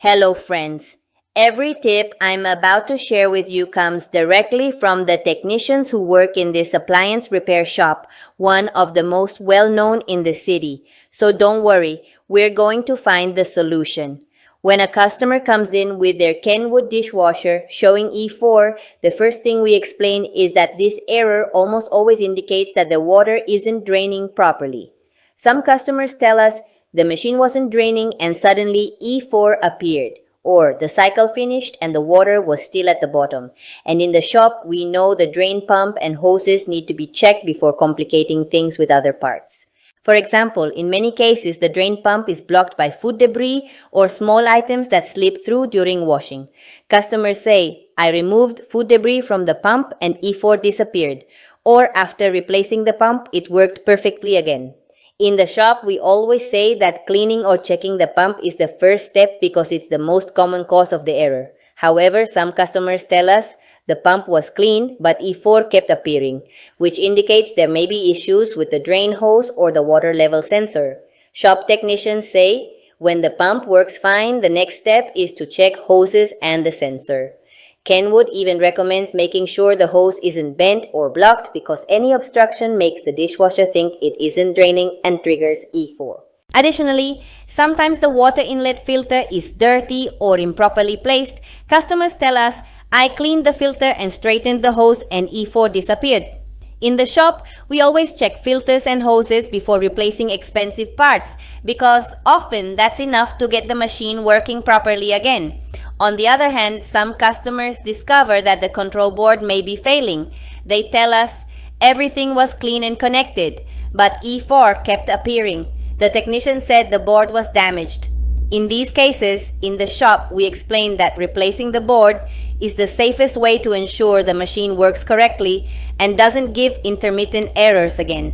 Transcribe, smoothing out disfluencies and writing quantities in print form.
Hello, friends. Every tip I'm about to share with you comes directly from the technicians who work in this appliance repair shop, one of the most well-known in the city. So don't worry, we're going to find the solution. When a customer comes in with their Kenwood dishwasher showing E4, the first thing we explain is that this error almost always indicates that the water isn't draining properly. Some customers tell us the machine wasn't draining and suddenly E4 appeared, or the cycle finished and the water was still at the bottom. And in the shop, we know the drain pump and hoses need to be checked before complicating things with other parts. For example, in many cases, the drain pump is blocked by food debris or small items that slip through during washing. Customers say, I removed food debris from the pump and E4 disappeared, or after replacing the pump, it worked perfectly again. In the shop, we always say that cleaning or checking the pump is the first step because it's the most common cause of the error. However, some customers tell us the pump was clean but E4 kept appearing, which indicates there may be issues with the drain hose or the water level sensor. Shop technicians say when the pump works fine, the next step is to check hoses and the sensor. Kenwood even recommends making sure the hose isn't bent or blocked because any obstruction makes the dishwasher think it isn't draining and triggers E4. Additionally, sometimes the water inlet filter is dirty or improperly placed. Customers tell us, I cleaned the filter and straightened the hose and E4 disappeared. In the shop, we always check filters and hoses before replacing expensive parts because often that's enough to get the machine working properly again. On the other hand, some customers discover that the control board may be failing. They tell us everything was clean and connected, but E4 kept appearing. The technician said the board was damaged. In these cases, in the shop, we explain that replacing the board is the safest way to ensure the machine works correctly and doesn't give intermittent errors again.